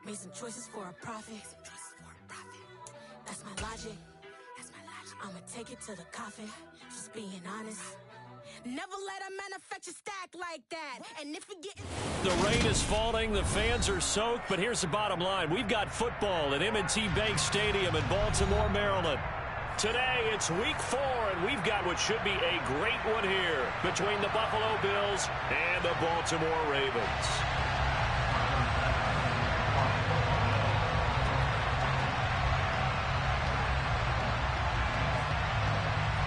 Made some choices for a profit. That's my logic. I'ma take it to the coffin. Just being honest. Never let a manufacture stack like that. And if we get... The rain is falling. The fans are soaked. But here's the bottom line. We've got football at M&T Bank Stadium in Baltimore, Maryland. Today, it's week 4, and we've got what should be a great one here between the Buffalo Bills and the Baltimore Ravens.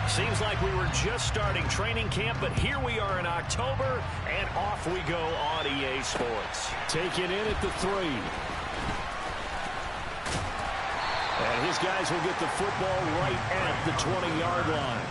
Seems like we were just starting training camp, but here we are in October, and off we go on EA Sports. Take it in at the 3. And his guys will get the football right at the 20-yard line.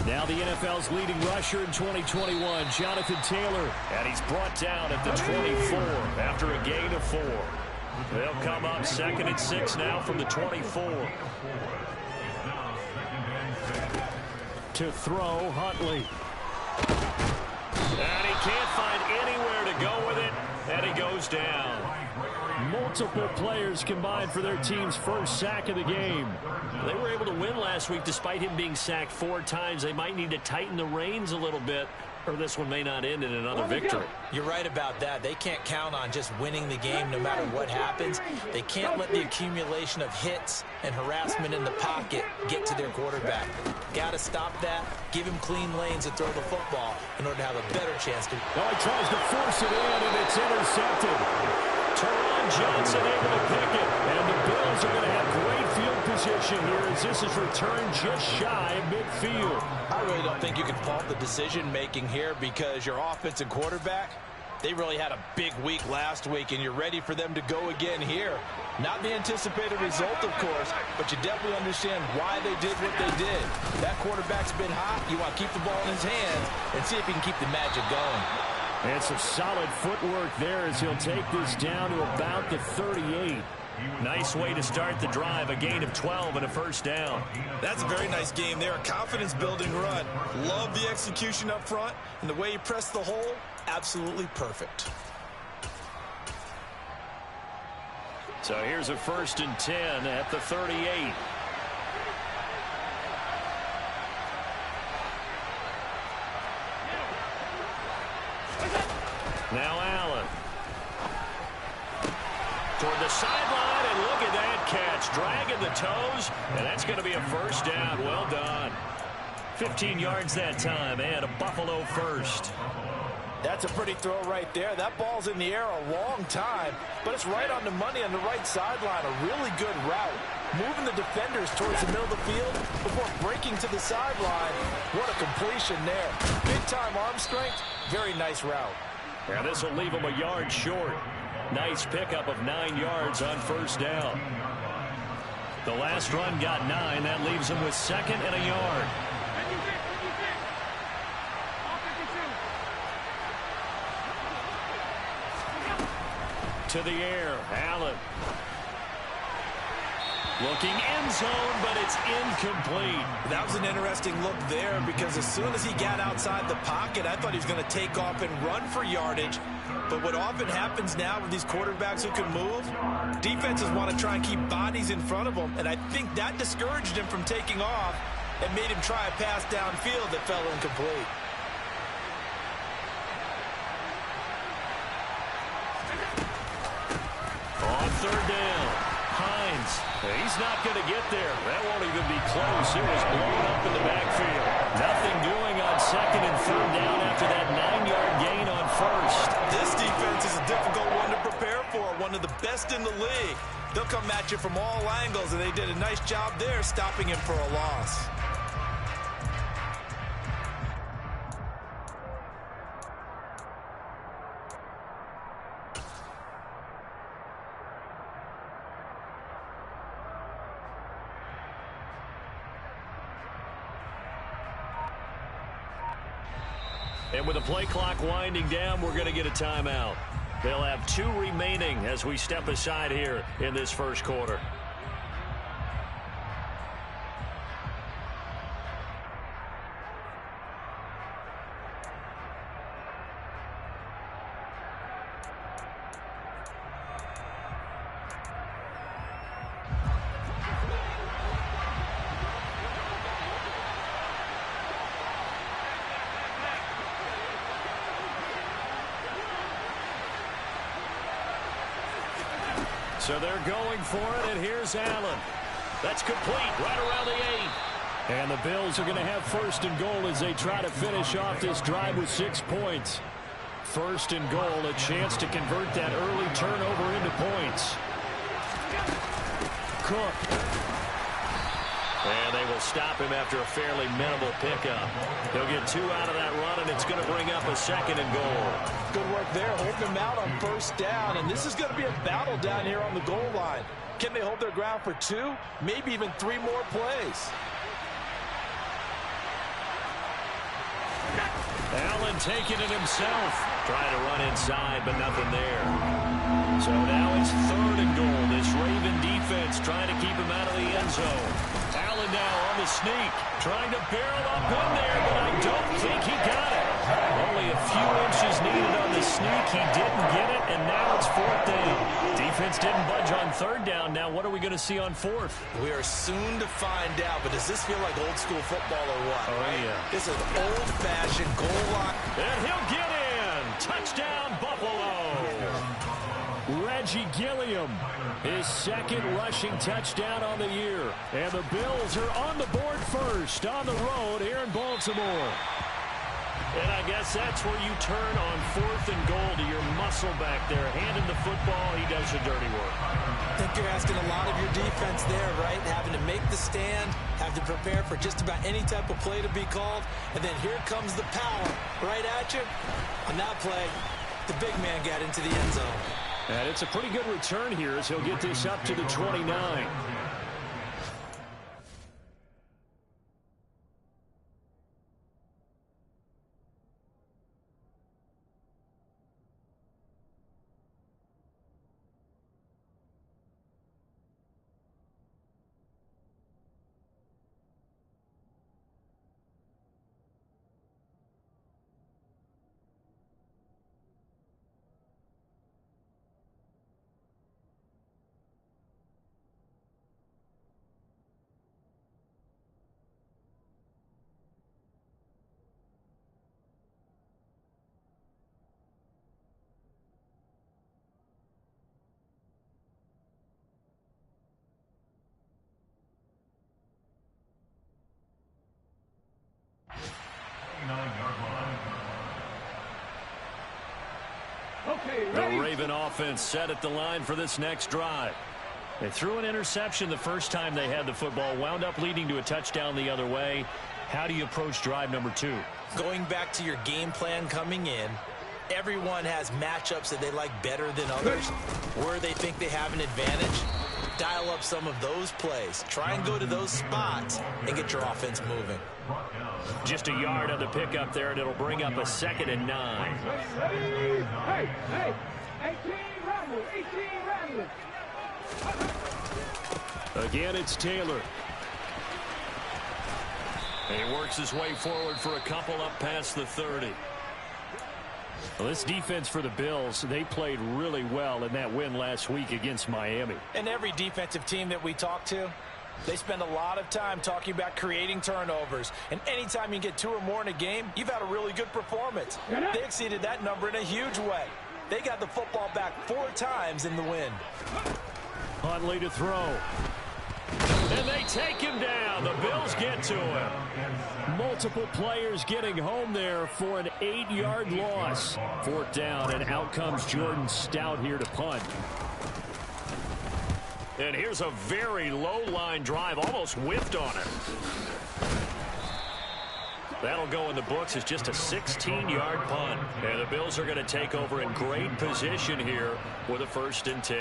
Now the NFL's leading rusher in 2021, Jonathan Taylor, and he's brought down at the 24 after a gain of 4. They'll come up 2nd and 6 now from the 24. To throw, Huntley. And he can't find anywhere to go with it, and he goes down. Multiple players combined for their team's first sack of the game. They were able to win last week despite him being sacked 4 times. They might need to tighten the reins a little bit, or this one may not end in another victory. You're right about that. They can't count on just winning the game no matter what happens. They can't let the accumulation of hits and harassment in the pocket get to their quarterback. Got to stop that, give him clean lanes to throw the football in order to have a better chance to... Oh, he tries to force it in, and it's intercepted. Teron Johnson able to pick it, and the Bills are going to have great field position here as this is returned just shy of midfield. I really don't think you can fault the decision-making here because your offensive quarterback, they really had a big week last week, and you're ready for them to go again here. Not the anticipated result, of course, but you definitely understand why they did what they did. That quarterback's been hot. You want to keep the ball in his hands and see if he can keep the magic going. And some solid footwork there as he'll take this down to about the 38. Nice way to start the drive, a gain of 12 and a first down. That's a very nice game there, a confidence-building run. Love the execution up front, and the way he pressed the hole, absolutely perfect. So here's a 1st and 10 at the 38. Now Allen. Toward the sideline, and look at that catch. Dragging the toes, and that's going to be a first down. Well done. 15 yards that time, and a Buffalo first. That's a pretty throw right there. That ball's in the air a long time, but it's right on the money on the right sideline. A really good route. Moving the defenders towards the middle of the field before breaking to the sideline. What a completion there. Big-time arm strength. Very nice route. Now this will leave him a yard short. Nice pickup of 9 yards on first down. The last run got 9. That leaves him with 2nd and a yard. To the air, Allen. Looking end zone, but it's incomplete. That was an interesting look there because as soon as he got outside the pocket, I thought he was going to take off and run for yardage. But what often happens now with these quarterbacks who can move, defenses want to try and keep bodies in front of them. And I think that discouraged him from taking off and made him try a pass downfield that fell incomplete. On 3rd down, Hines. He's not going to get there. That won't even be close. It was blown up in the backfield. Nothing doing on 2nd and 3rd down after that 9-yard gain on first. This defense is a difficult one to prepare for, one of the best in the league. They'll come at you from all angles, and they did a nice job there stopping him for a loss. And with the play clock winding down, we're going to get a timeout. They'll have 2 remaining as we step aside here in this first quarter. So they're going for it, and here's Allen. That's complete right around the 8. And the Bills are going to have first and goal as they try to finish off this drive with 6 points. First and goal, a chance to convert that early turnover into points. Cook. And they will stop him after a fairly minimal pickup. He'll get 2 out of that run, and it's going to bring up a second and goal. Good work there, holding him out on first down. And this is going to be a battle down here on the goal line. Can they hold their ground for 2, maybe even 3 more plays? Allen taking it himself. Trying to run inside, but nothing there. So now it's 3rd and goal. This Raven defense trying to keep him out of the end zone. Allen now on the sneak. Trying to barrel up in there, but I don't think he got it. Only a few inches needed on the sneak. He didn't get it, and now it's 4th down. Defense didn't budge on 3rd down. Now what are we going to see on 4th? We are soon to find out, but does this feel like old school football or what? Oh, right? Yeah. This is old-fashioned goal line. And he'll get in. Touchdown, Buffalo. Reggie Gilliam, his 2nd rushing touchdown on the year. And the Bills are on the board first on the road here in Baltimore. And I guess that's where you turn on 4th and goal to your muscle back there. Hand him the football, he does the dirty work. I think you're asking a lot of your defense there, right? Having to make the stand, have to prepare for just about any type of play to be called, and then here comes the power right at you. On that play, the big man got into the end zone. And it's a pretty good return here as he'll get this up to the 29. The Raven offense set at the line for this next drive. They threw an interception the first time they had the football, wound up leading to a touchdown the other way. How do you approach drive number 2? Going back to your game plan coming in, everyone has matchups that they like better than others, where they think they have an advantage. Dial up some of those plays. Try and go to those spots and get your offense moving. Just a yard on the pickup there, and it'll bring up a 2nd and 9. Hey, 18 Ramblers. Again, it's Taylor. And he works his way forward for a couple up past the 30. Well, this defense for the Bills, they played really well in that win last week against Miami. And every defensive team that we talk to, they spend a lot of time talking about creating turnovers. And anytime you get 2 or more in a game, you've had a really good performance. They exceeded that number in a huge way. They got the football back 4 times in the win. Huntley to throw. And they take him down. The Bills get to him. Multiple players getting home there for an 8-yard loss. 4th down, and out comes Jordan Stout here to punt. And here's a very low-line drive, almost whiffed on it. That'll go in the books as just a 16-yard punt. And the Bills are going to take over in great position here with a 1st and 10.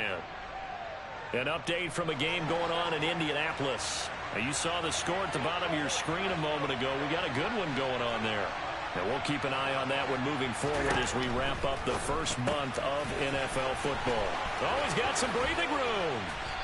An update from a game going on in Indianapolis. Now, you saw the score at the bottom of your screen a moment ago. We got a good one going on there. And we'll keep an eye on that one moving forward as we wrap up the first month of NFL football. Oh, he's got some breathing room.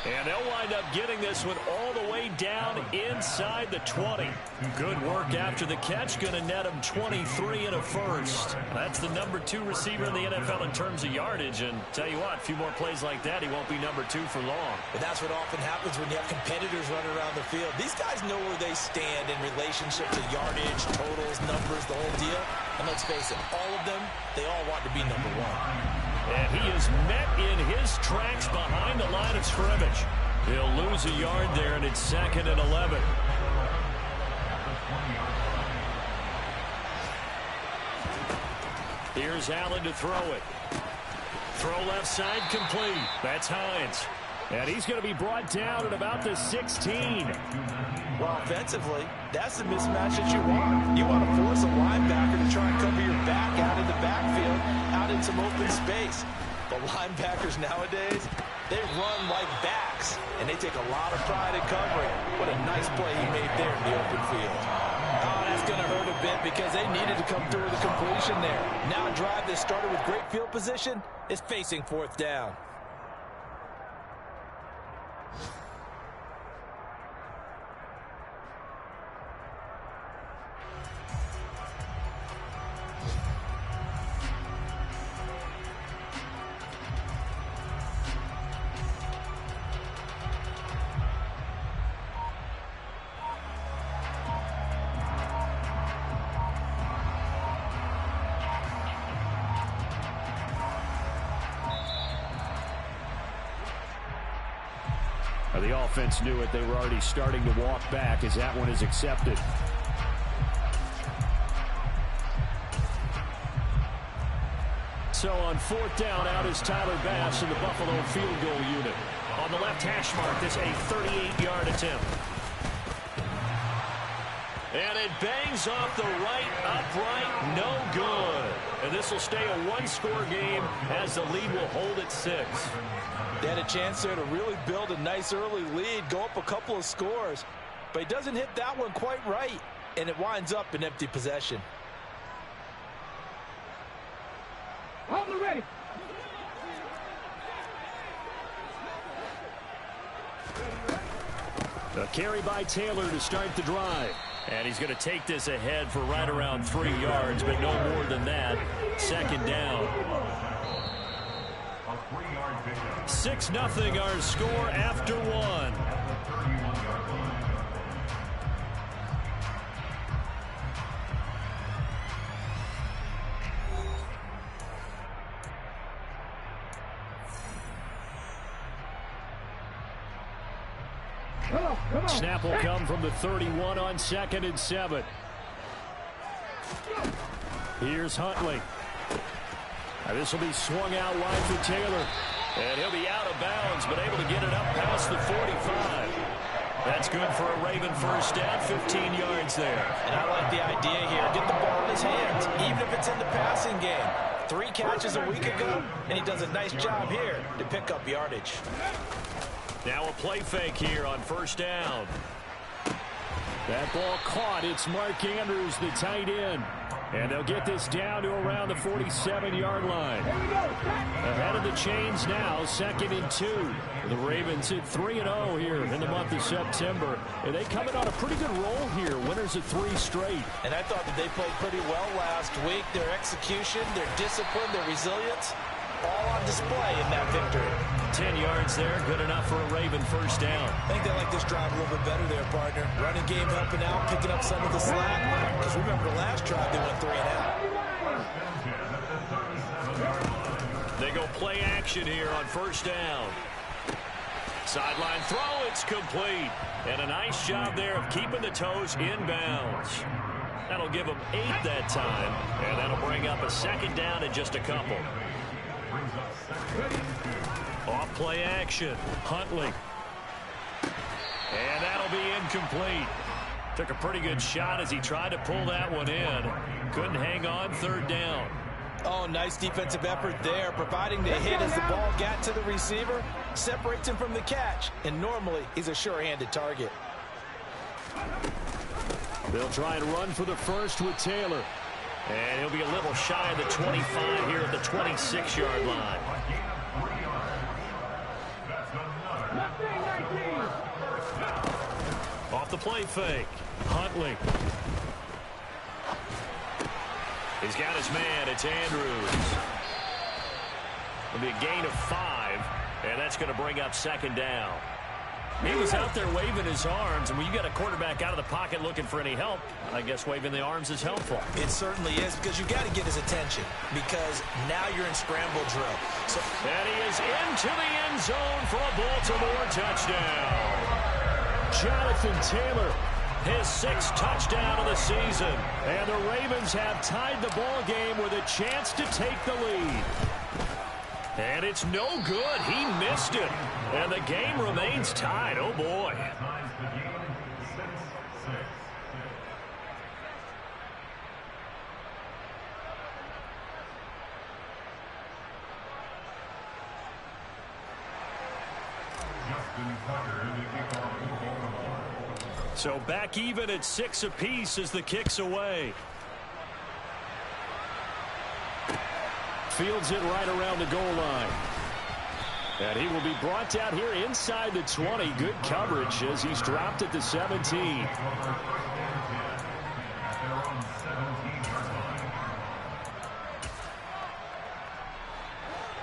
And they'll wind up getting this one all the way down inside the 20. Good work after the catch. Going to net him 23 and a first. That's the number 2 receiver in the NFL in terms of yardage. And tell you what, a few more plays like that, he won't be number 2 for long. But that's what often happens when you have competitors running around the field. These guys know where they stand in relationship to yardage, totals, numbers, the whole deal. And let's face it, all of them, they all want to be number 1. And he is met in his tracks behind the line of scrimmage. He'll lose a yard there, and it's 2nd and 11. Here's Allen to throw it. Throw left side complete. That's Hines. And he's going to be brought down at about the 16. Well, offensively, that's the mismatch that you want. You want to force a linebacker to try and cover your back out in the backfield, out in some open space. But linebackers nowadays, they run like backs, and they take a lot of pride in covering. What a nice play he made there in the open field. Oh, that's going to hurt a bit because they needed to come through with a completion there. Now a drive that started with great field position is facing 4th down. The offense knew it. They were already starting to walk back as that one is accepted. So on 4th down, out is Tyler Bass in the Buffalo field goal unit. On the left hash mark, this a 38-yard attempt. And it bangs off the right upright, no good. And this will stay a 1-score game as the lead will hold at 6. They had a chance there to really build a nice early lead, go up a couple of scores. But he doesn't hit that one quite right, and it winds up an empty possession. On the ready. A carry by Taylor to start the drive. And he's going to take this ahead for right around 3 yards, but no more than that. 2nd down. 6-0 our score after 1. Snap will come from the 31 on 2nd and 7. Here's Huntley. Now this will be swung out wide for Taylor. And he'll be out of bounds, but able to get it up past the 45. That's good for a Raven first down, 15 yards there. And I like the idea here. Get the ball in his hands, even if it's in the passing game. 3 catches a week ago, and he does a nice job here to pick up yardage. Now a play fake here on 1st down. That ball caught. It's Mark Andrews, the tight end. And they'll get this down to around the 47-yard line. Ahead of the chains now, 2nd and 2. The Ravens hit 3-0 here in the month of September. And they come in on a pretty good roll here. Winners of 3 straight. And I thought that they played pretty well last week. Their execution, their discipline, their resilience, all on display in that victory. 10 yards there, good enough for a Raven first down. I think they like this drive a little bit better there, partner. Running game helping out, picking up some of the slack. Because remember the last drive, they went 3 and out. They go play action here on 1st down. Sideline throw, it's complete. And a nice job there of keeping the toes inbounds. That'll give them 8 that time. And that'll bring up a 2nd down in just a couple. Off play action. Huntley. And that'll be incomplete. Took a pretty good shot as he tried to pull that one in. Couldn't hang on, 3rd down. Oh, nice defensive effort there, providing the hit as the ball got to the receiver, separates him from the catch, and normally he's a sure-handed target. They'll try and run for the first with Taylor. And he'll be a little shy of the 25 here at the 26-yard line. Off the play fake. Huntley. He's got his man. It's Andrews. It'll be a gain of 5, and that's going to bring up second down. He was out there waving his arms, and when you got a quarterback out of the pocket looking for any help, I guess waving the arms is helpful. It certainly is, because you got to get his attention, because now you're in scramble drill. So, and he is into the end zone for a Baltimore touchdown. Jonathan Taylor, his 6th touchdown of the season. And the Ravens have tied the ball game with a chance to take the lead. And it's no good. He missed it. And the game remains tied. Oh, boy. So back even at 6 apiece as the kick's away. Fields it right around the goal line. And he will be brought down here inside the 20. Good coverage as he's dropped at the 17.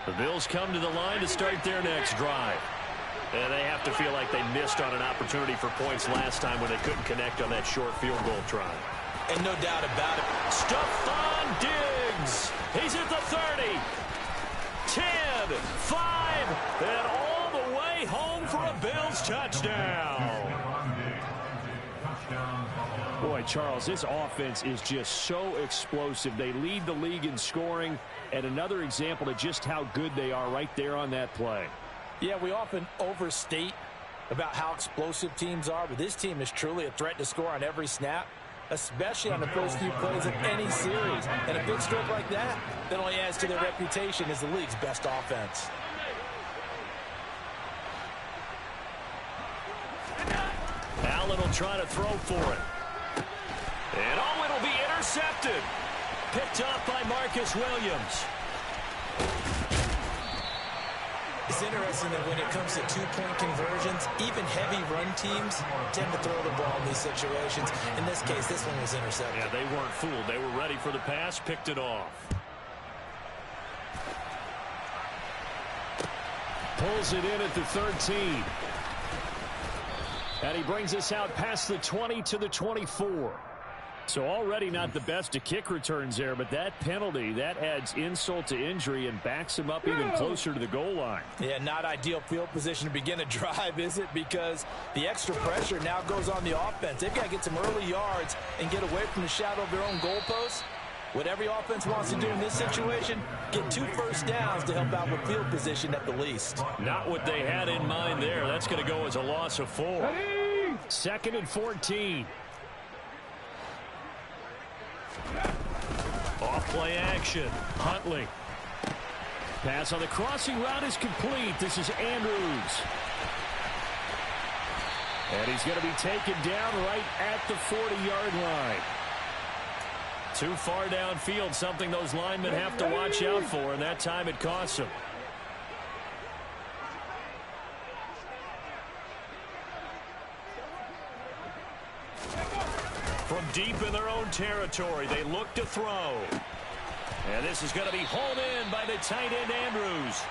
The Bills come to the line to start their next drive. And they have to feel like they missed on an opportunity for points last time when they couldn't connect on that short field goal try. And no doubt about it. Stephon Diggs. He's at the 30. 10, 5, and all the way home for a Bills touchdown. Boy, Charles, this offense is just so explosive. They lead the league in scoring, and another example of just how good they are right there on that play. Yeah, we often overstate about how explosive teams are, but this team is truly a threat to score on every snap, especially on the first few plays of any series. And a big stroke like that only adds to their reputation as the league's best offense. Allen will try to throw for it. And oh, it'll be intercepted. Picked up by Marcus Williams. It's interesting that when it comes to two-point conversions, even heavy run teams tend to throw the ball in these situations. In this case, this one was intercepted. Yeah, they weren't fooled. They were ready for the pass, picked it off. Pulls it in at the 13. And he brings us out past the 20 to the 24. So already not the best of kick returns there, but that penalty, that adds insult to injury and backs him up even closer to the goal line. Yeah, not ideal field position to begin a drive, is it? Because the extra pressure now goes on the offense. They've got to get some early yards and get away from the shadow of their own goalposts. What every offense wants to do in this situation, get 2 first downs to help out with field position at the least. Not what they had in mind there. That's going to go as a loss of 4. 2nd and 14. Off-play action. Huntley. Pass on the crossing route is complete. This is Andrews. And he's going to be taken down right at the 40-yard line. Too far downfield, something those linemen have to watch out for, and that time it costs them. From deep in their own territory, they look to throw. And this is going to be hauled in by the tight end, Andrews.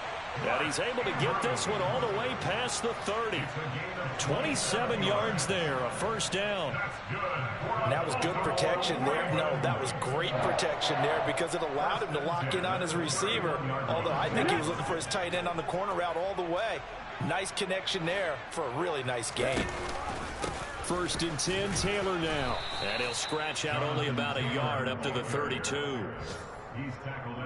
And he's able to get this one all the way past the 30. 27 yards there, a first down. That was good protection there. No, that was great protection there because it allowed him to lock in on his receiver. Although I think he was looking for his tight end on the corner route all the way. Nice connection there for a really nice gain. 1st and 10, Taylor now. And he'll scratch out only about a yard up to the 32.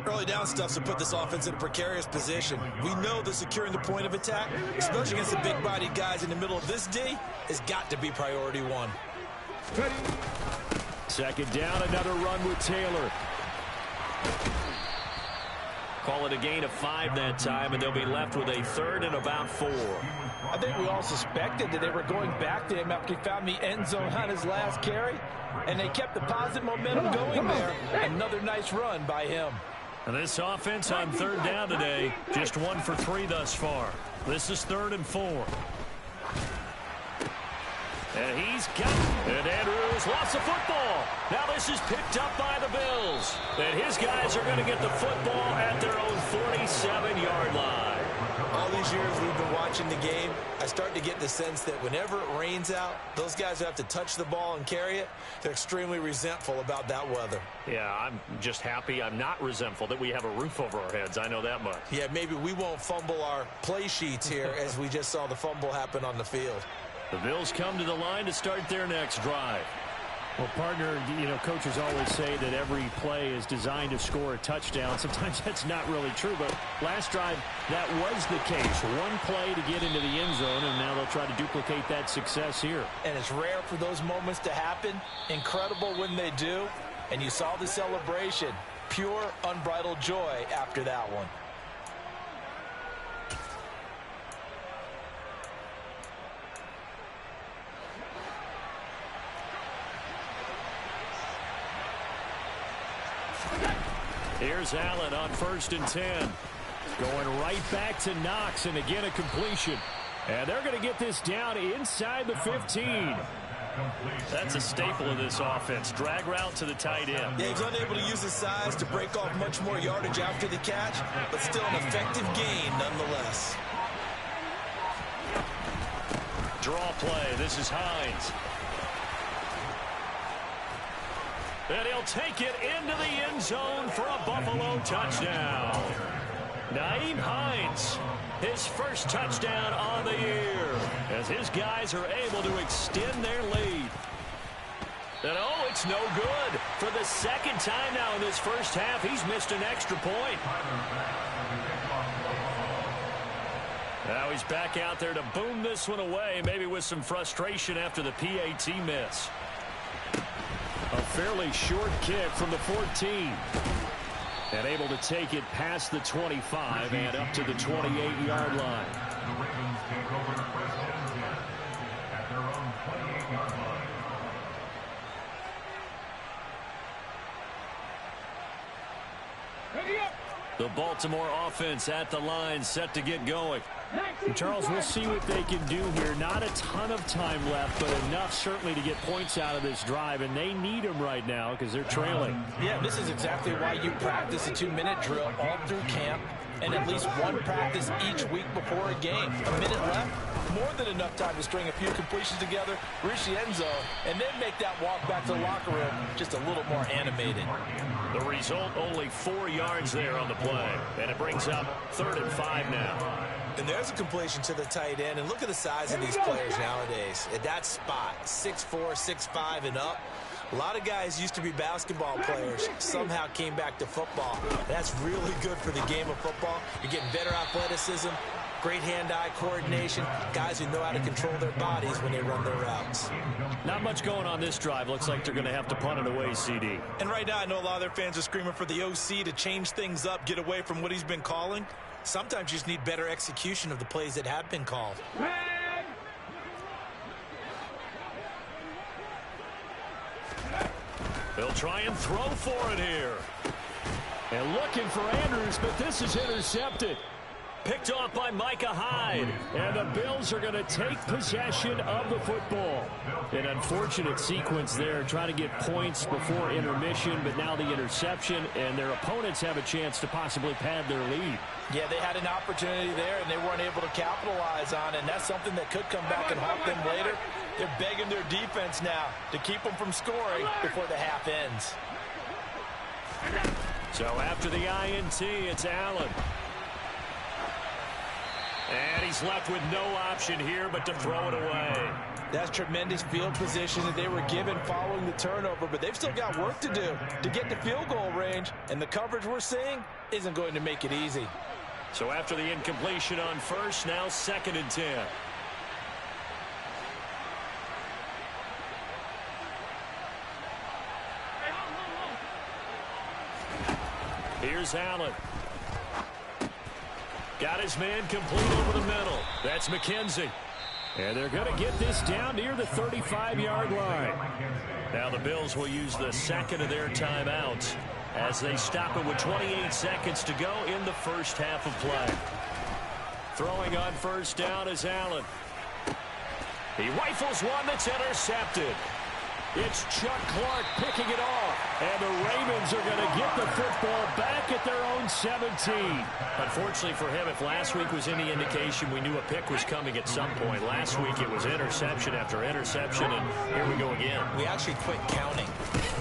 Early down stuff to put this offense in a precarious position. We know that securing the point of attack, especially against the big-bodied guys in the middle of this D, has got to be priority 1. 2nd down, another run with Taylor. Call it a gain of 5 that time, and they'll be left with a 3rd and about 4. I think we all suspected that they were going back to him after he found the end zone on his last carry, and they kept the positive momentum going there. Another nice run by him. And this offense on 3rd down today, just 1 for 3 thus far. This is 3rd and 4. And he's got it. And Andrews lost the football. Now this is picked up by the Bills. And his guys are going to get the football at their own 47-yard line. All these years we've been watching the game, I start to get the sense that whenever it rains out, those guys who have to touch the ball and carry it, they're extremely resentful about that weather. Yeah, I'm just happy I'm not resentful that we have a roof over our heads. I know that much. Yeah, maybe we won't fumble our play sheets here as we just saw the fumble happen on the field. The Bills come to the line to start their next drive. Well, partner, you know, coaches always say that every play is designed to score a touchdown. Sometimes that's not really true, but last drive, that was the case. One play to get into the end zone, and now they'll try to duplicate that success here. And it's rare for those moments to happen. Incredible when they do. And you saw the celebration. Pure, unbridled joy after that one. Here's Allen on 1st and 10. Going right back to Knox, and again a completion. And they're going to get this down inside the 15. That's a staple of this offense. Drag route to the tight end. Yeah, he's unable to use his size to break off much more yardage after the catch, but still an effective gain nonetheless. Draw play. This is Hines. And he'll take it into the end zone for a Buffalo touchdown. Nyheim Hines, his first touchdown on the year, as his guys are able to extend their lead. And oh, it's no good. For the 2nd time now in this first half, he's missed an extra point. Now he's back out there to boom this one away, maybe with some frustration after the PAT miss. A fairly short kick from the 14. And able to take it past the 25 and up to the 28-yard line. The Baltimore offense at the line, set to get going. And Charles, we'll see what they can do here. Not a ton of time left, but enough certainly to get points out of this drive, and they need them right now because they're trailing. Yeah, this is exactly why you practice a 2-minute drill all through camp and at least one practice each week before a game. A minute left, more than enough time to string a few completions together, reach the end zone, and then make that walk back to the locker room just a little more animated. The result, only 4 yards there on the play, and it brings up 3rd and 5 now. And there's a completion to the tight end. And look at the size of these players nowadays. At that spot, 6'4", 6'5", and up. A lot of guys used to be basketball players, somehow came back to football. That's really good for the game of football. You're getting better athleticism, great hand-eye coordination, guys who know how to control their bodies when they run their routes. Not much going on this drive. Looks like they're going to have to punt it away, CD. And right now, I know a lot of their fans are screaming for the OC to change things up, get away from what he's been calling. Sometimes you just need better execution of the plays that have been called. They'll try and throw for it here. And looking for Andrews, but this is intercepted. Picked off by Micah Hyde. And the Bills are going to take possession of the football. An unfortunate sequence there, trying to get points before intermission, but now the interception, and their opponents have a chance to possibly pad their lead. Yeah, they had an opportunity there, and they weren't able to capitalize on it, and that's something that could come back and haunt them later. They're begging their defense now to keep them from scoring before the half ends. So after the INT, it's Allen. And he's left with no option here but to throw it away. That's tremendous field position that they were given following the turnover, but they've still got work to do to get to field goal range, and the coverage we're seeing isn't going to make it easy. So after the incompletion on first, now 2nd and 10. Here's Allen. Got his man complete over the middle. That's McKenzie. And they're going to get this down near the 35-yard line. Now the Bills will use the second of their timeouts as they stop it with 28 seconds to go in the first half of play. Throwing on first down is Allen. He rifles one that's intercepted. It's Chuck Clark picking it off. And the Ravens are going to get the football back at their own 17. Unfortunately for him, if last week was any indication, we knew a pick was coming at some point. Last week it was interception after interception, and here we go again. We actually quit counting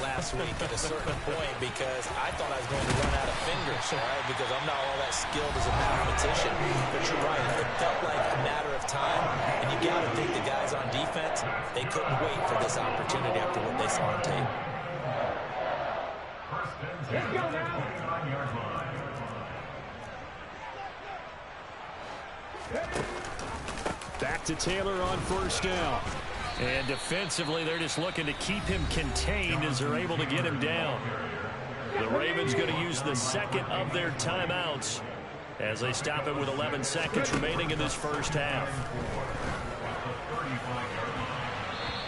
last week at a certain point because I thought I was going to run out of fingers, all right, because I'm not all that skilled as a mathematician. But you're right. It felt like a matter of time, and you got to think the guys on defense, they couldn't wait for this opportunity after what they saw on tape. Let's go now. Back to Taylor on first down. And defensively, they're just looking to keep him contained as they're able to get him down. The Ravens going to use the second of their timeouts as they stop it with 11 seconds remaining in this first half.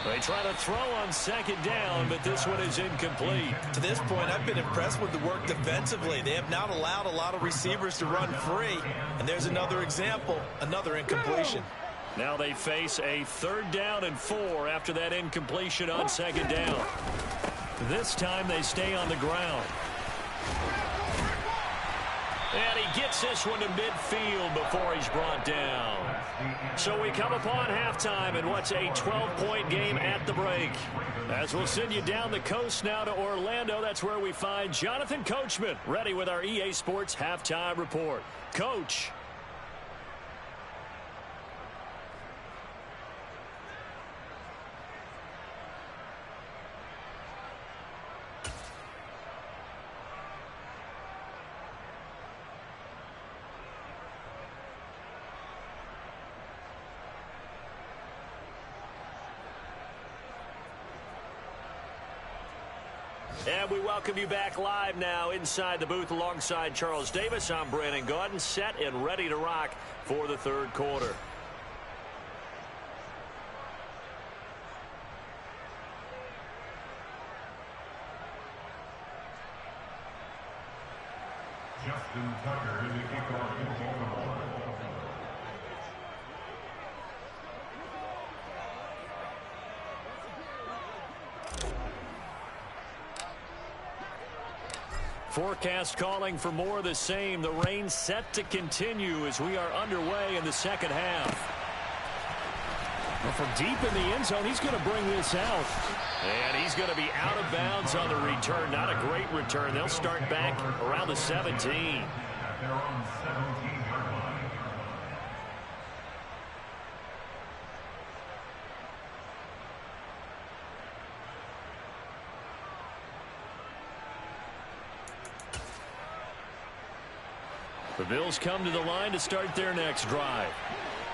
They try to throw on second down, but this one is incomplete. To this point, I've been impressed with the work defensively. They have not allowed a lot of receivers to run free. And there's another example, another incompletion. Now they face a 3rd down and 4 after that incompletion on second down. This time they stay on the ground. And he gets this one to midfield before he's brought down. So we come upon halftime in what's a 12-point game at the break. As we'll send you down the coast now to Orlando, that's where we find Jonathan Coachman ready with our EA Sports Halftime Report. Coach. And we welcome you back live now inside the booth alongside Charles Davis. I'm Brandon Gaudin, set and ready to rock for the third quarter. Justin Tucker is the kickoff in Baltimore. Forecast calling for more of the same. The rain set to continue as we are underway in the second half. Well, from deep in the end zone, he's going to bring this out. And he's going to be out of bounds on the return. Not a great return. They'll start back around the 17. At their own 17-yard line. The Bills come to the line to start their next drive.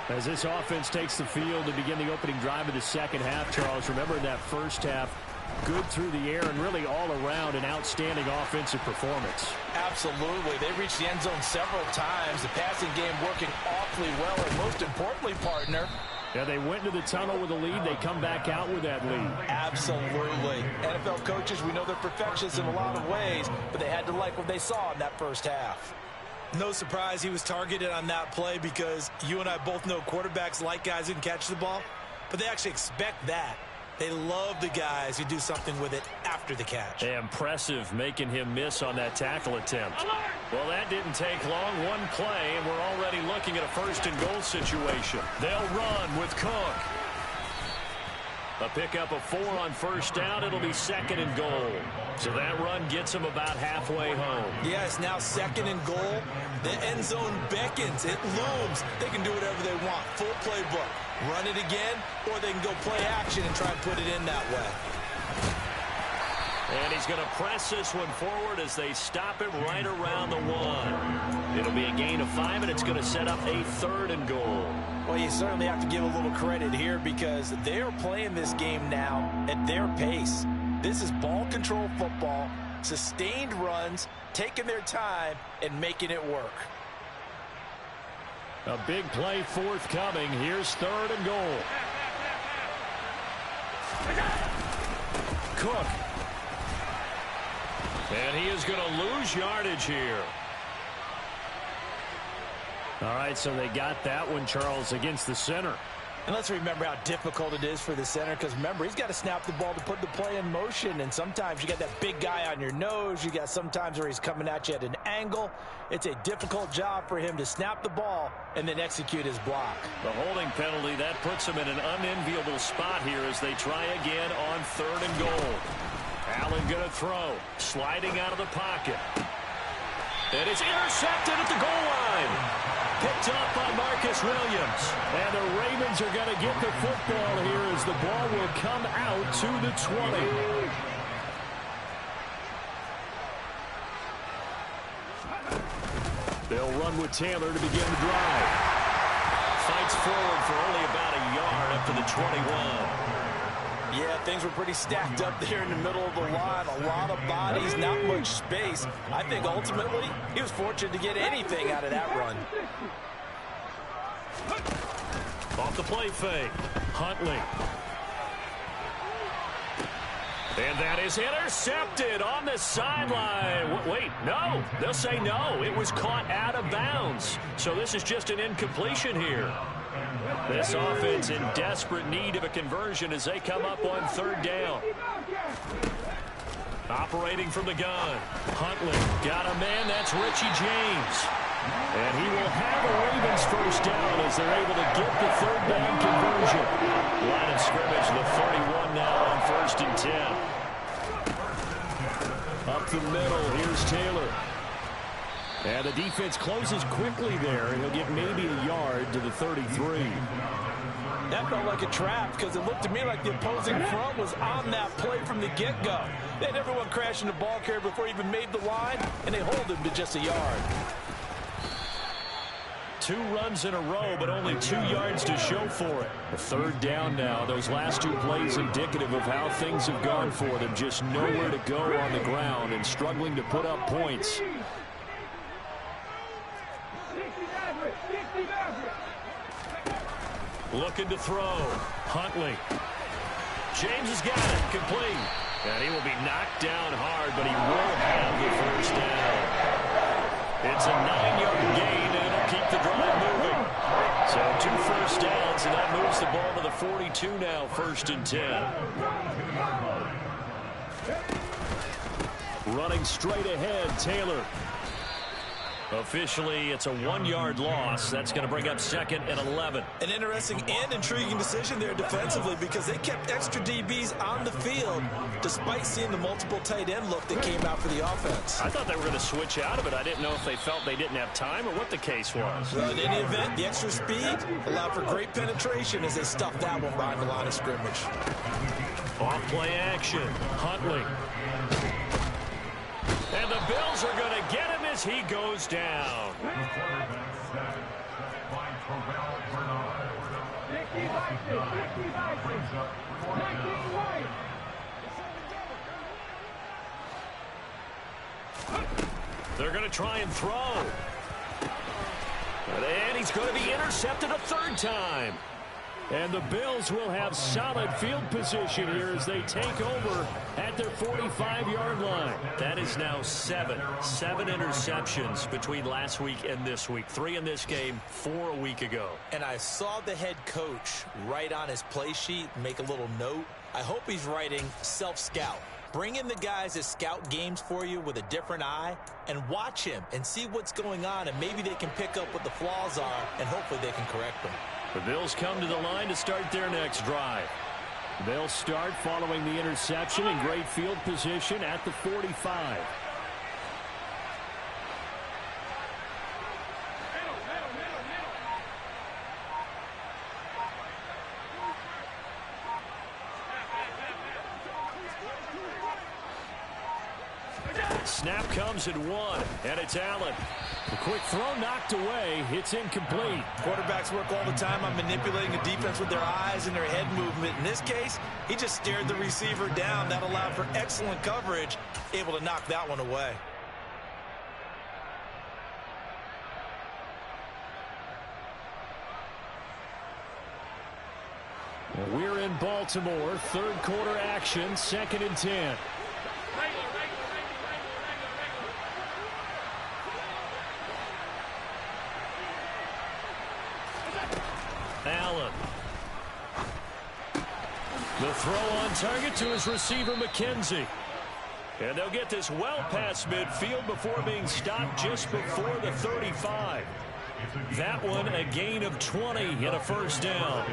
As this offense takes the field to begin the opening drive of the second half, Charles, remember that first half, good through the air and really all around an outstanding offensive performance. Absolutely. They reached the end zone several times. The passing game working awfully well. And most importantly, partner, yeah, they went into the tunnel with a lead. They come back out with that lead. Absolutely. NFL coaches, we know they're perfectionists in a lot of ways, but they had to like what they saw in that first half. No surprise he was targeted on that play because you and I both know quarterbacks like guys who can catch the ball, but they actually expect that. They love the guys who do something with it after the catch. Impressive making him miss on that tackle attempt. Well, that didn't take long. One play, and we're already looking at a 1st and goal situation. They'll run with Cook. A pickup of 4 on first down. It'll be 2nd and goal. So that run gets them about halfway home. Yes, now 2nd and goal. The end zone beckons. It looms. They can do whatever they want. Full playbook. Run it again, or they can go play action and try and put it in that way. And he's going to press this one forward as they stop him right around the 1. It'll be a gain of 5, and it's going to set up a 3rd and goal. Well, you certainly have to give a little credit here because they are playing this game now at their pace. This is ball control football, sustained runs, taking their time, and making it work. A big play forthcoming. Here's 3rd and goal. Cook. And he is going to lose yardage here. All right, so they got that one, Charles, against the center. And let's remember how difficult it is for the center, because remember, he's got to snap the ball to put the play in motion, and sometimes you got that big guy on your nose. You got sometimes where he's coming at you at an angle. It's a difficult job for him to snap the ball and then execute his block. The holding penalty, that puts him in an unenviable spot here as they try again on 3rd and goal. Allen going to throw, sliding out of the pocket. And it's intercepted at the goal line. Picked up by Marcus Williams. And the Ravens are going to get the football here as the ball will come out to the 20. They'll run with Taylor to begin the drive. Fights forward for only about a yard up to the 21. Yeah, things were pretty stacked up there in the middle of the line. A lot of bodies, not much space. I think ultimately he was fortunate to get anything out of that run. Off the play fake. Huntley. And that is intercepted on the sideline. Wait, no. They'll say no. It was caught out of bounds. So this is just an incompletion here. This offense in desperate need of a conversion as they come up on 3rd down. Operating from the gun. Huntley got a man. That's Richie James. And he will have a Ravens 1st down as they're able to get the 3rd down conversion. Line of scrimmage, the 31 now on 1st and 10. Up the middle, here's Taylor. And the defense closes quickly there, and he'll get maybe a yard to the 33. That felt like a trap because it looked to me like the opposing front was on that play from the get-go. They had everyone crashing the ball carrier before he even made the line, and they hold him to just a yard. 2 runs in a row, but only 2 yards to show for it. A 3rd down now. Those last 2 plays indicative of how things have gone for them. Just nowhere to go on the ground and struggling to put up points. Looking to throw. Huntley. James has got it. Complete. And he will be knocked down hard, but he will have the 1st down. It's a 9-yard gain, and it'll keep the drive moving. So 2 first downs, and that moves the ball to the 42 now, 1st and 10. Running straight ahead, Taylor. Officially, it's a 1-yard loss. That's going to bring up 2nd and 11. An interesting and intriguing decision there defensively because they kept extra DBs on the field despite seeing the multiple tight end look that came out for the offense. I thought they were going to switch out of it. I didn't know if they felt they didn't have time or what the case was. Well, in any event, the extra speed allowed for great penetration as they stuffed that one behind the line of scrimmage. Off play action. Huntley. And the Bills are going to get him as he goes down. They're going to try and throw. And he's going to be intercepted a 3rd time. And the Bills will have solid field position here as they take over at their 45-yard line. That is now 7 interceptions between last week and this week. 3 in this game, 4 a week ago. And I saw the head coach write on his play sheet, make a little note. I hope he's writing self-scout. Bring in the guys that scout games for you with a different eye and watch him and see what's going on, and maybe they can pick up what the flaws are, and hopefully they can correct them. The Bills come to the line to start their next drive. They'll start following the interception in great field position at the 45. Snap comes at 1, and it's Allen. A quick throw knocked away. It's incomplete. Quarterbacks work all the time on manipulating a defense with their eyes and their head movement. In this case, he just stared the receiver down. That allowed for excellent coverage, able to knock that one away. Baltimore. Third quarter action, 2nd and 10. Allen. The throw on target to his receiver, McKenzie. And they'll get this well past midfield before being stopped just before the 35. That one a gain of 20 and a first down.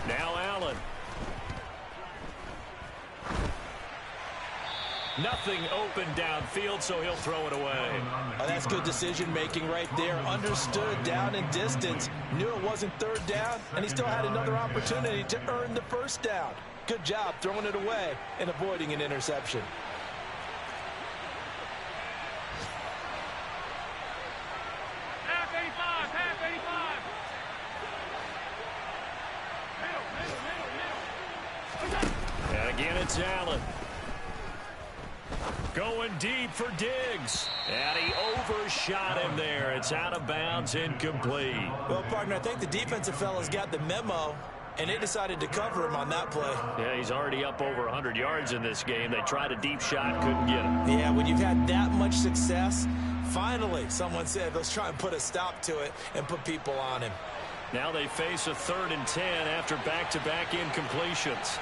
Now Allen. Nothing open downfield, so he'll throw it away. Oh, that's good decision-making right there. Understood down and distance. Knew it wasn't third down, and he still had another opportunity to earn the first down. Good job throwing it away and avoiding an interception. Half 85, half 85. And again, it's Allen. Going deep for Diggs. And he overshot him there. It's out of bounds, incomplete. Well, partner, I think the defensive fellas got the memo, and they decided to cover him on that play. Yeah, he's already up over 100 yards in this game. They tried a deep shot, couldn't get him. Yeah, when you've had that much success, finally someone said, let's try and put a stop to it and put people on him. Now they face a 3rd and 10 after back-to-back incompletions.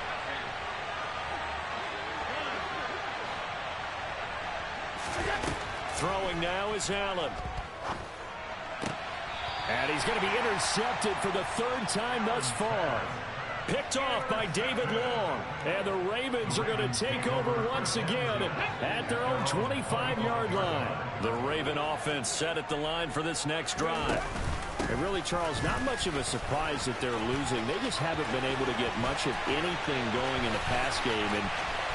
Throwing now is Allen. And he's going to be intercepted for the 3rd time thus far. Picked off by David Long. And the Ravens are going to take over once again at their own 25-yard line. The Raven offense set at the line for this next drive. And really, Charles, not much of a surprise that they're losing. They just haven't been able to get much of anything going in the pass game. And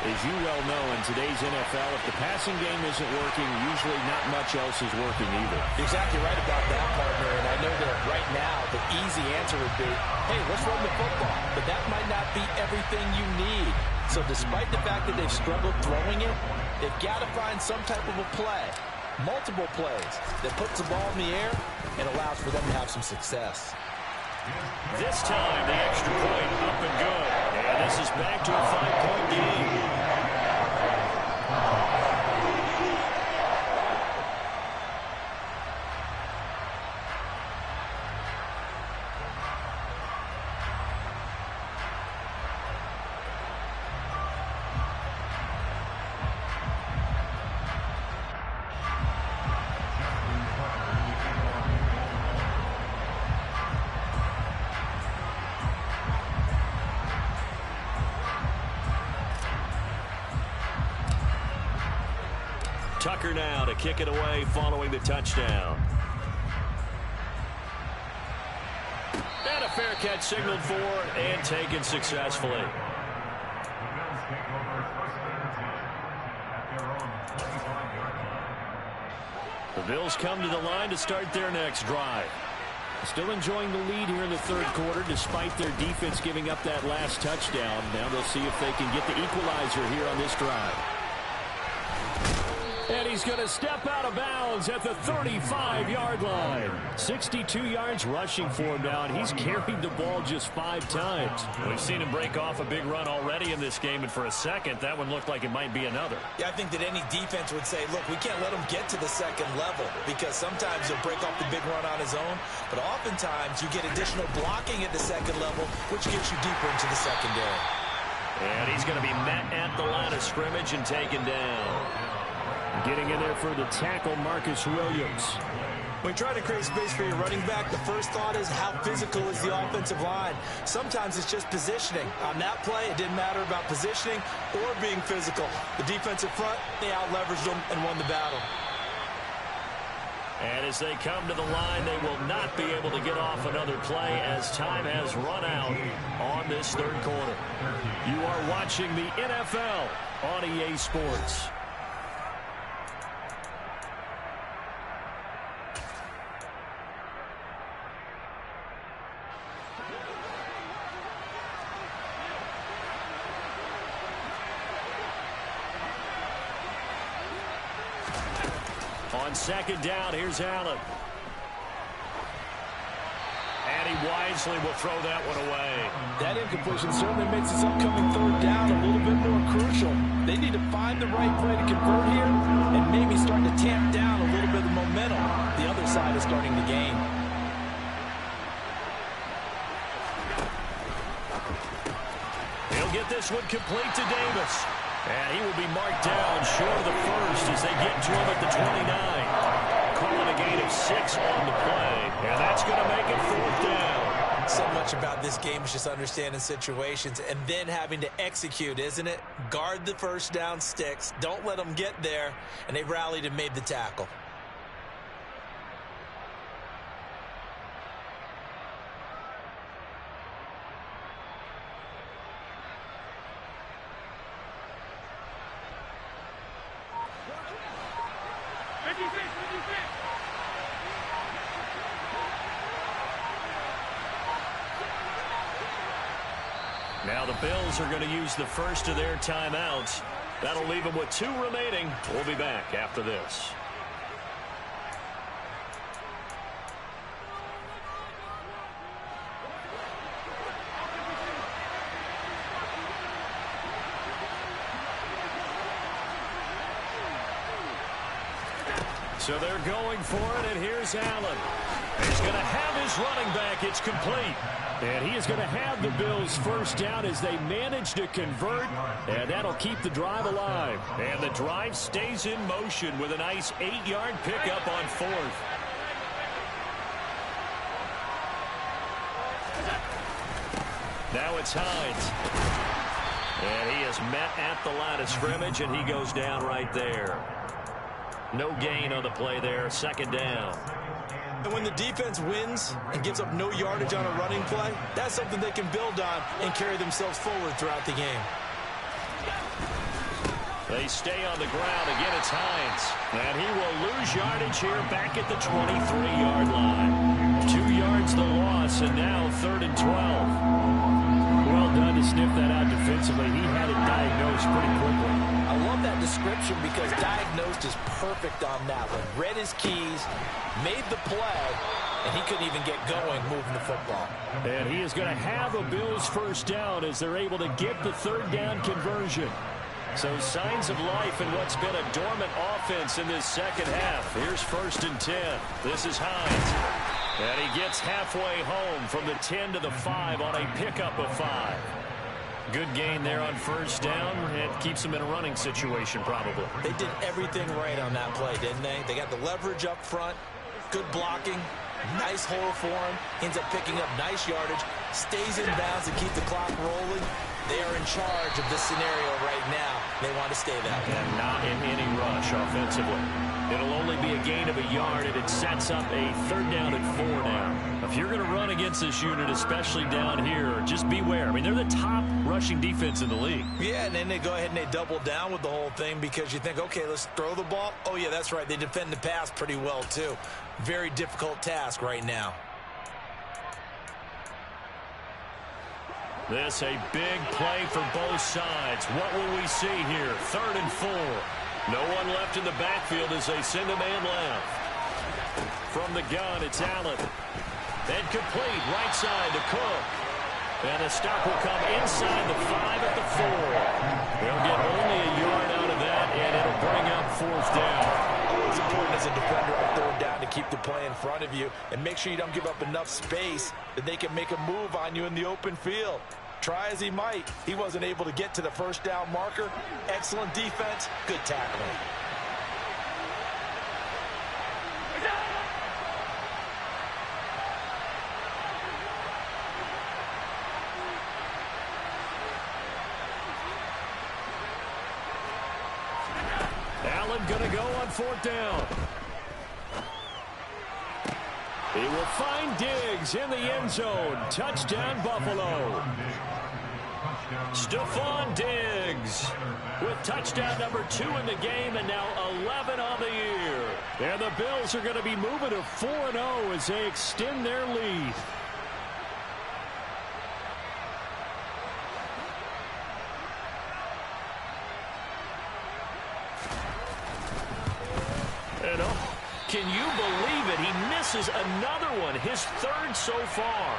as you well know, in today's NFL, if the passing game isn't working, usually not much else is working either. You're exactly right about that, partner. And I know that right now the easy answer would be, hey, let's run the football. But that might not be everything you need. So despite the fact that they've struggled throwing it, they've got to find some type of a play, multiple plays, that puts the ball in the air and allows for them to have some success. This time, the extra point up and good. And this is back to a 5-point game. Tucker now to kick it away following the touchdown. And a fair catch signaled for and taken successfully. The Bills come to the line to start their next drive. Still enjoying the lead here in the 3rd quarter despite their defense giving up that last touchdown. Now they'll see if they can get the equalizer here on this drive. And he's going to step out of bounds at the 35-yard line. 62 yards rushing for him now, and he's carried the ball just 5 times. We've seen him break off a big run already in this game, and for a second, that one looked like it might be another. Yeah, I think that any defense would say, look, we can't let him get to the 2nd level because sometimes he'll break off the big run on his own, but oftentimes you get additional blocking at the 2nd level, which gets you deeper into the secondary. And he's going to be met at the line of scrimmage and taken down. Getting in there for the tackle, Marcus Williams. When you try to create space for your running back, the first thought is how physical is the offensive line. Sometimes it's just positioning. On that play, it didn't matter about positioning or being physical. The defensive front, they out-leveraged them and won the battle. And as they come to the line, they will not be able to get off another play as time has run out on this 3rd quarter. You are watching the NFL on EA Sports. On second down, here's Allen. And he wisely will throw that one away. That incompletion certainly makes this upcoming third down a little bit more crucial. They need to find the right play to convert here and maybe start to tamp down a little bit of the momentum the other side is starting to gain. He'll get this one complete to Davis. And he will be marked down short of the first as they get to him at the 29. Calling a gain of 6 on the play. And that's going to make it fourth down. So much about this game is just understanding situations and then having to execute, isn't it? Guard the first down sticks. Don't let them get there. And they rallied and made the tackle. Now the Bills are going to use the first of their timeouts. That'll leave them with 2 remaining. We'll be back after this. So they're going for it, and here's Allen. He's going to have his running back. It's complete. And he is going to have the Bills first down as they manage to convert, and that'll keep the drive alive. And the drive stays in motion with a nice 8-yard pickup on fourth. Now it's Hines. And he is met at the line of scrimmage, and he goes down right there. No gain on the play there, second down. And when the defense wins and gives up no yardage on a running play, that's something they can build on and carry themselves forward throughout the game. They stay on the ground. Again, it's Hines. And he will lose yardage here back at the 23-yard line. 2 yards the loss, and now 3rd and 12. Well done to sniff that out defensively. He had it diagnosed pretty quickly. I love that description because diagnosed is perfect on that one. Read his keys, made the play, and he couldn't even get going moving the football. And he is going to have a Bills first down as they're able to get the 3rd down conversion. So signs of life in what's been a dormant offense in this second half. Here's 1st and 10. This is Hines. And he gets halfway home from the 10 to the 5 on a pickup of 5. Good gain there on first down. It keeps him in a running situation probably. They did everything right on that play, didn't they? They got the leverage up front, good blocking, nice hole for him, ends up picking up nice yardage, stays in bounds to keep the clock rolling. They are in charge of this scenario right now. They want to stay that way. And not in any rush offensively. It'll only be a gain of a yard, and it sets up a 3rd down and 4 now. If you're going to run against this unit, especially down here, just beware. I mean, they're the top rushing defense in the league. Yeah, and then they go ahead and they double down with the whole thing because you think, okay, let's throw the ball. Oh, yeah, that's right. They defend the pass pretty well, too. Very difficult task right now. This a big play for both sides. What will we see here? 3rd and 4. No one left in the backfield as they send a man left. From the gun, it's Allen. Then complete, right side to Cook. And the stop will come inside the 5 at the 4. They'll get only a yard out of that, and it'll bring up 4th down. It's important as a defender on 3rd down to keep the play in front of you and make sure you don't give up enough space that they can make a move on you in the open field. Try as he might, he wasn't able to get to the first down marker. Excellent defense, good tackling. Allen gonna go on 4th down. He will find Diggs in the end zone. Touchdown, Buffalo. Stephon Diggs with touchdown number 2 in the game and now 11 on the year. And the Bills are going to be moving to 4-0 as they extend their lead. And Can you believe it? He misses another one, his third so far.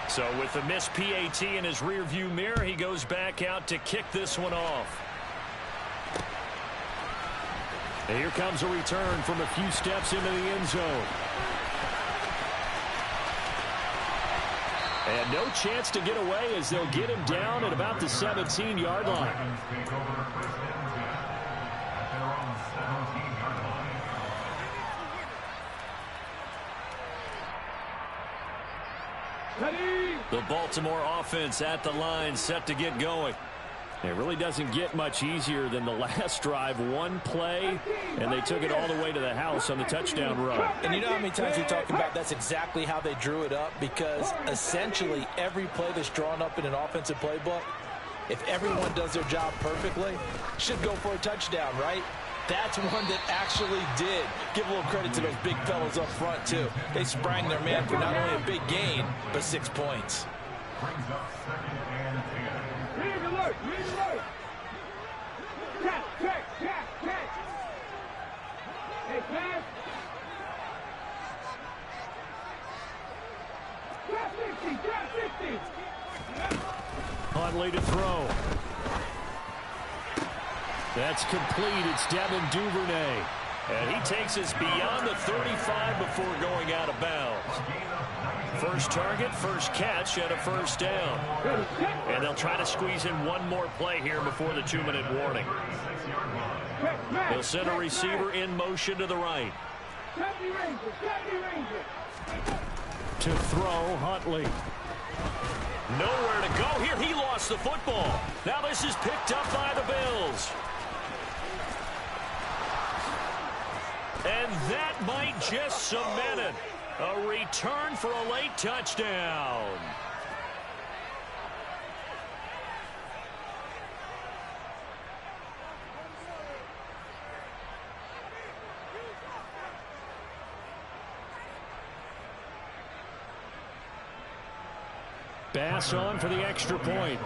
So with the missed PAT in his rearview mirror, he goes back out to kick this one off. And here comes a return from a few steps into the end zone. And no chance to get away as they'll get him down at about the 17-yard line. The Baltimore offense at the line, set to get going. It really doesn't get much easier than the last drive. One play, and they took it all the way to the house on the touchdown run. And you know how many times we talk about that's exactly how they drew it up? Because essentially every play that's drawn up in an offensive playbook, if everyone does their job perfectly, should go for a touchdown, right? That's one that actually did. Give a little credit to those big fellas up front, too. They sprang their man for not only a big gain, but 6 points. Brings up 2nd and 10. Read alert! Read alert! Catch! Hey, pass! Trap 50! Huntley to throw. That's complete. It's Devin Duvernay. And he takes us beyond the 35 before going out of bounds. First target, first catch, and a first down. And they'll try to squeeze in one more play here before the 2-minute warning. They'll send a receiver in motion to the right. To throw, Huntley. Nowhere to go here. He lost the football. Now this is picked up by the Bills. And that might just cement it. A return for a late touchdown. Bass on for the extra point.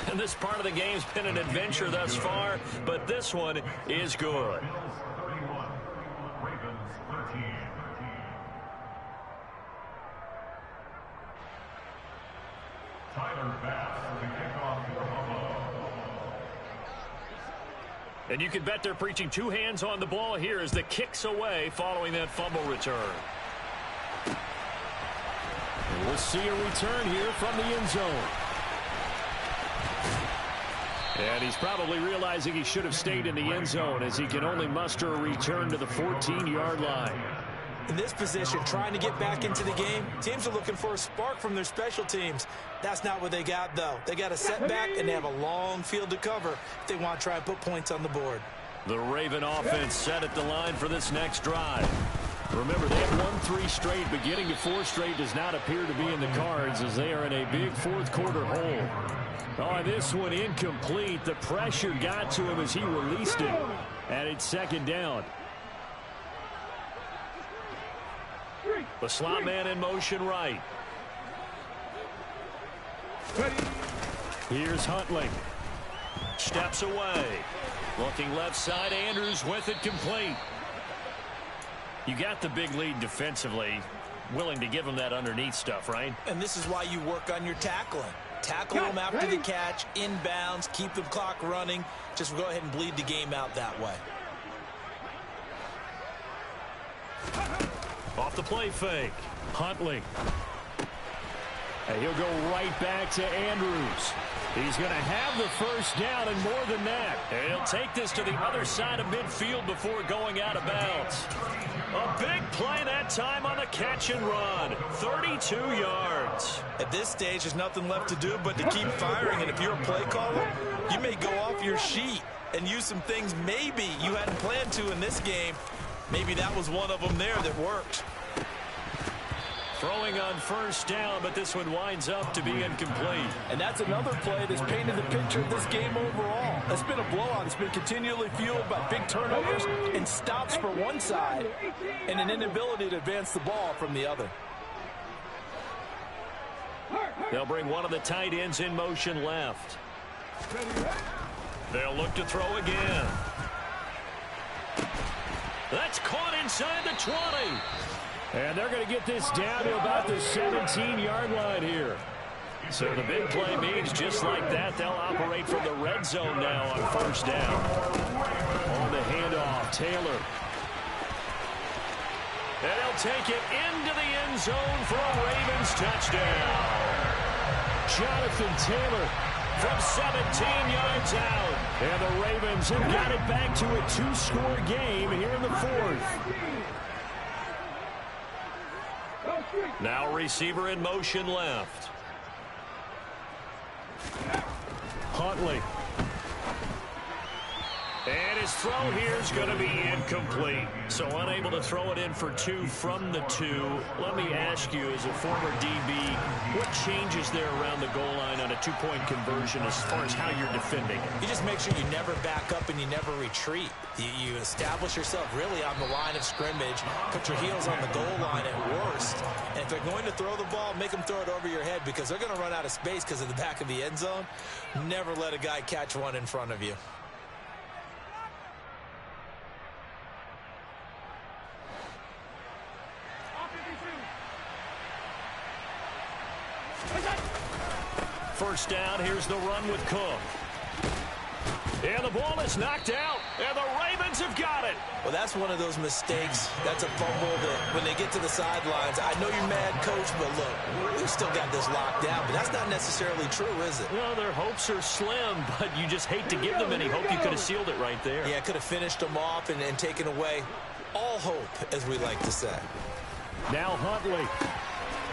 And this part of the game's been an adventure thus far, but this one is good. Bills 31, Ravens 13. Tyler Bass with the kickoff for Buffalo. And you can bet they're preaching two hands on the ball here as the kick's away following that fumble return. And we'll see a return here from the end zone. And he's probably realizing he should have stayed in the end zone as he can only muster a return to the 14-yard line. In this position, trying to get back into the game, teams are looking for a spark from their special teams. That's not what they got, though. They got a setback, and they have a long field to cover if they want to try and put points on the board. The Raven offense set at the line for this next drive. Remember, they have won 3 straight, but getting to 4 straight does not appear to be in the cards as they are in a big fourth-quarter hole. Oh, this one incomplete. The pressure got to him as he released it. And it's second down. The slot man in motion right. Here's Huntley. Steps away. Looking left side, Andrews with it complete. You got the big lead defensively. Willing to give him that underneath stuff, right? And this is why you work on your tackling. Tackle them after the catch, inbounds, keep the clock running. Just go ahead and bleed the game out that way. Off the play fake. Huntley. And he'll go right back to Andrews. He's going to have the first down and more than that. And he'll take this to the other side of midfield before going out of bounds. A big play that time on the catch and run. 32 yards. At this stage, there's nothing left to do but to keep firing. And if you're a play caller, you may go off your sheet and use some things maybe you hadn't planned to in this game. Maybe that was one of them there that worked. Throwing on first down, but this one winds up to be incomplete. And that's another play that's painted the picture of this game overall. It's been a blowout. It's been continually fueled by big turnovers and stops for one side and an inability to advance the ball from the other. They'll bring one of the tight ends in motion left. They'll look to throw again. That's caught inside the 20. And they're going to get this down to about the 17-yard line here. So the big play means just like that, they'll operate from the red zone now on first down. On the handoff, Taylor. And he'll take it into the end zone for a Ravens touchdown. Jonathan Taylor from 17 yards out. And the Ravens have got it back to a 2-score game here in the fourth. Now receiver in motion left. Huntley. And his throw here is going to be incomplete. So unable to throw it in for 2 from the 2. Let me ask you, as a former DB, what changes there around the goal line on a 2-point conversion as far as how you're defending it? You just make sure you never back up and you never retreat. You establish yourself really on the line of scrimmage, put your heels on the goal line at worst. And if they're going to throw the ball, make them throw it over your head because they're going to run out of space because of the back of the end zone. Never let a guy catch one in front of you. First down, here's the run with Cook. And the ball is knocked out, and the Ravens have got it. Well, that's one of those mistakes. That's a fumble that when they get to the sidelines, I know you're mad, Coach, but look, we've still got this locked down. But that's not necessarily true, is it? Well, their hopes are slim, but you just hate to give them any hope. You could have sealed it right there. Yeah, could have finished them off and taken away all hope, as we like to say. Now Huntley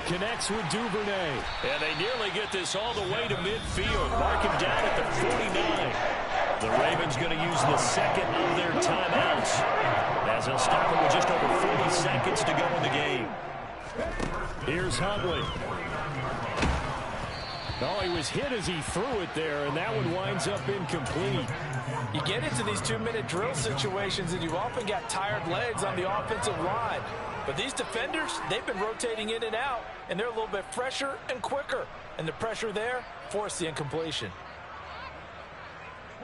connects with Duvernay. And they nearly get this all the way to midfield. Mark him down at the 49. The Ravens going to use the second of their timeouts, as they'll stop it with just over 40 seconds to go in the game. Here's Huntley. Oh, he was hit as he threw it there, and that one winds up incomplete. You get into these 2-minute drill situations, and you've often got tired legs on the offensive line. But these defenders, they've been rotating in and out, and they're a little bit fresher and quicker. And the pressure there forced the incompletion.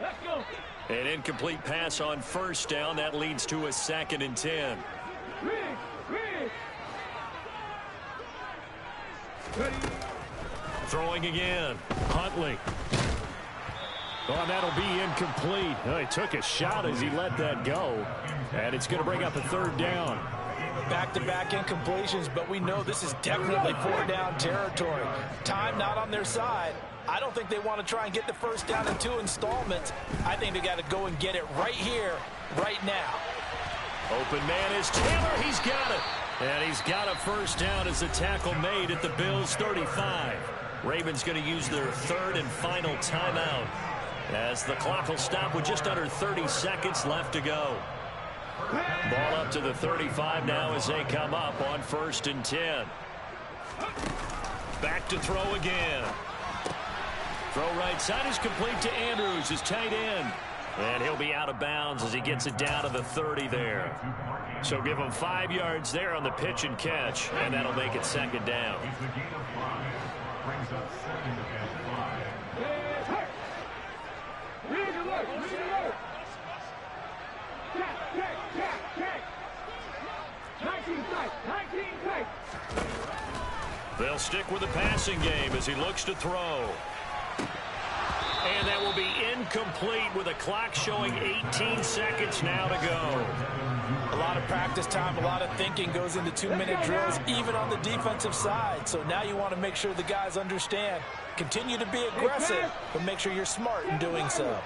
Let's go. An incomplete pass on first down. That leads to a 2nd and 10. Throwing again. Huntley. Oh, and that'll be incomplete. Oh, he took a shot as he let that go. And it's going to bring up a 3rd down. Back-to-back incompletions, but we know this is definitely 4-down territory. Time not on their side. I don't think they want to try and get the first down in 2 installments. I think they got to go and get it right here, right now. Open man is Taylor. He's got it. And he's got a first down as the tackle made at the Bills' 35. Ravens going to use their 3rd and final timeout, as the clock will stop with just under 30 seconds left to go. Ball up to the 35 now as they come up on 1st and 10. Back to throw again. Throw right side is complete to Andrews, his tight end. And he'll be out of bounds as he gets it down to the 30 there. So give him 5 yards there on the pitch and catch, and that'll make it 2nd down. They'll stick with the passing game as he looks to throw. And that will be incomplete with a clock showing 18 seconds now to go. A lot of practice time, a lot of thinking goes into 2-minute drills, even on the defensive side. So now you want to make sure the guys understand. Continue to be aggressive, but make sure you're smart in doing so.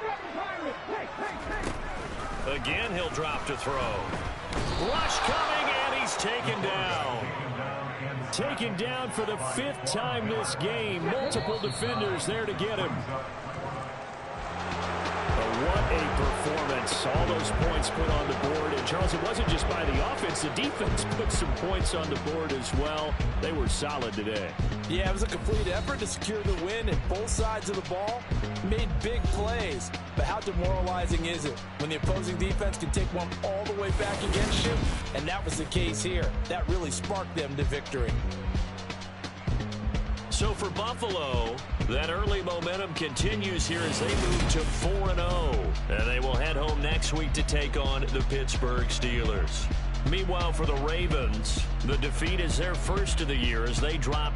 Again, he'll drop to throw. Rush coming, and he's taken down. Taken down for the 5th time this game. Multiple defenders there to get him. A a performance. All those points put on the board. And, Charles, it wasn't just by the offense. The defense put some points on the board as well. They were solid today. Yeah, it was a complete effort to secure the win, and both sides of the ball made big plays. But how demoralizing is it when the opposing defense can take one all the way back against you? And that was the case here. That really sparked them to victory. So for Buffalo, that early momentum continues here as they move to 4-0. And they will head home next week to take on the Pittsburgh Steelers. Meanwhile, for the Ravens, the defeat is their first of the year as they drop